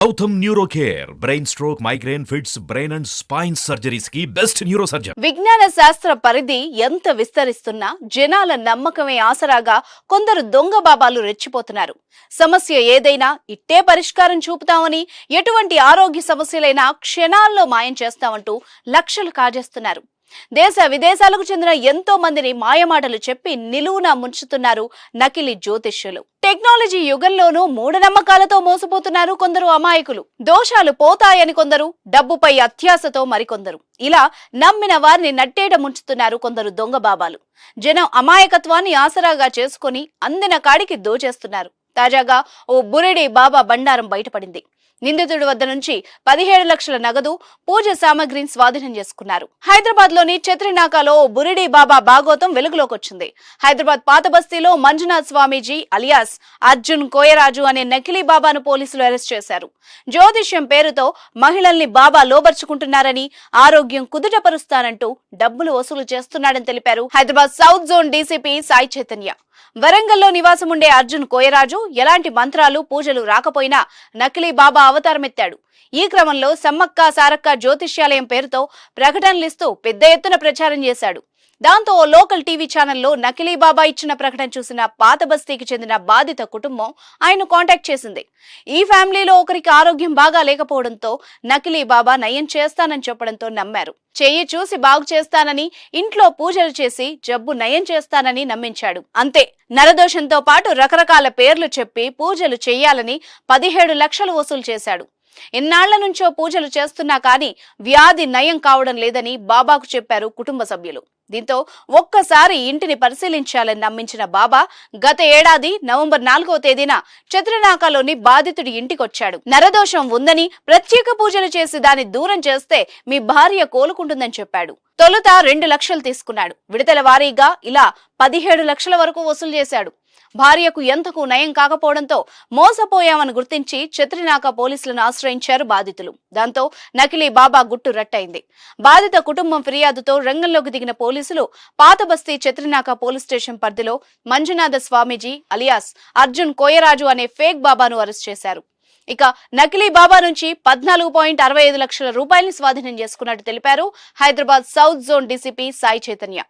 Gautam Neuro Care brain stroke migraine fits brain and spine surgeries కి best neuro surgeon. విజ్ఞాన శాస్త్ర పరిధి ఎంత విస్తరిస్తున్నా జనాల నమ్మకమే ఆసరాగా కొందరు దొంగ బాబాలు రెచ్చిపోతున్నారు. సమస్య ఏదైనా ఇట్టే పరిష్కారం చూపుతామని, ఎటువంటి ఆరోగ్య సమస్యలైనా క్షణాల్లో మాయం చేస్తామంటూ లక్షలు కాజేస్తున్నారు. దేశ విదేశాలకు చెందిన ఎంతో మందిని మాయమాటలు చెప్పి నిలువున ముంచుతున్నారు నకిలీ జ్యోతిష్యులు. టెక్నాలజీ యుగంలోనూ మూఢనమ్మకాలతో మోసపోతున్నారు కొందరు అమాయకులు. దోషాలు పోతాయని కొందరు, డబ్బుపై అత్యాశతో మరికొందరు. ఇలా నమ్మిన వారిని నట్టేట ముంచుతున్నారు కొందరు దొంగ బాబాలు. జనం అమాయకత్వాన్ని ఆసరాగా చేసుకుని అందిన కాడికి దోచేస్తున్నారు. తాజాగా ఓ బురిడి బాబా బండారం బయటపడింది. నిందితుడి వద్ద నుంచి 17 లక్షల నగదు, పూజ సామగ్రిని స్వాధీనం చేసుకున్నారు. హైదరాబాద్ లోని చత్రినాకాలో బురిడి బాబా బాగోతం వెలుగులోకి వచ్చింది. హైదరాబాద్ పాత బస్తీలో మంజునాథ్ స్వామీజీ అలియాస్ అర్జున్ కోయరాజు అనే నకిలీ బాబాను పోలీసులు అరెస్ట్ చేశారు. జ్యోతిష్యం పేరుతో మహిళల్ని బాబా లోబర్చుకుంటున్నారని, ఆరోగ్యం కుదుటపరుస్తానంటూ డబ్బులు వసూలు చేస్తున్నాడని తెలిపారు Hyderabad south zone DCP Sai Chaitanya. వరంగల్లో నివాసం ఉండే అర్జున్ కోయరాజు ఎలాంటి మంత్రాలు పూజలు రాకపోయినా నకిలీ బాబా అవతారమెత్తాడు. ఈ క్రమంలో సమ్మక్క సారక్క జ్యోతిష్యాలయం పేరుతో ప్రకటనలిస్తూ పెద్ద ఎత్తున ప్రచారం చేశాడు. దాంతో ఓ లోకల్ టీవీ ఛానల్లో నకిలీ బాబా ఇచ్చిన ప్రకటన చూసిన పాత బస్తీకి చెందిన బాధిత కుటుంబం ఆయన కాంటాక్ట్ చేసింది. ఈ ఫ్యామిలీలో ఒకరికి ఆరోగ్యం బాగా లేకపోవడంతో నకిలీ బాబా నయం చేస్తానని చెప్పడంతో నమ్మారు. చెయ్యి చూసి బాగు చేస్తానని, ఇంట్లో పూజలు చేసి జబ్బు నయం చేస్తానని నమ్మించాడు. అంతే, నరదోషంతో పాటు రకరకాల పేర్లు చెప్పి పూజలు చెయ్యాలని 17 లక్షలు వసూలు చేశాడు. ఎన్నాళ్ల నుంచో పూజలు చేస్తున్నా కానీ వ్యాధి నయం కావడం లేదని బాబాకు చెప్పారు కుటుంబ సభ్యులు. దీంతో ఒక్కసారి ఇంటిని పరిశీలించాలని నమ్మించిన బాబా గత ఏడాది నవంబర్ 4వ తేదీన చత్రనాకాలోని బాధితుడి ఇంటికొచ్చాడు. నరదోషం ఉందని, ప్రత్యేక పూజలు చేసి దాన్ని దూరం చేస్తే మీ భార్య కోలుకుంటుందని చెప్పాడు. తొలుత 2 లక్షలు తీసుకున్నాడు. విడతల వారీగా ఇలా 17 లక్షల వరకు వసూలు చేశాడు. భార్యకు ఎంతకు నయం కాకపోవడంతో మోసపోయామని గుర్తించి చత్రినాక పోలీసులను ఆశ్రయించారు బాధితులు. దాంతో నకిలీ బాబా గుట్టు రట్టయింది. బాధిత కుటుంబం ఫిర్యాదుతో రంగంలోకి దిగిన పోలీసులు పాత బస్తీ చత్రినాక పోలీస్ స్టేషన్ పరిధిలో మంజునాథ స్వామీజీ అలియాస్ అర్జున్ కోయరాజు అనే ఫేక్ బాబాను అరెస్ట్ చేశారు. ఇక నకిలీ బాబా నుంచి 14.65 లక్షల రూపాయలను స్వాధీనం చేసుకున్నట్టు తెలిపారు Hyderabad south zone DCP Sai Chaitanya.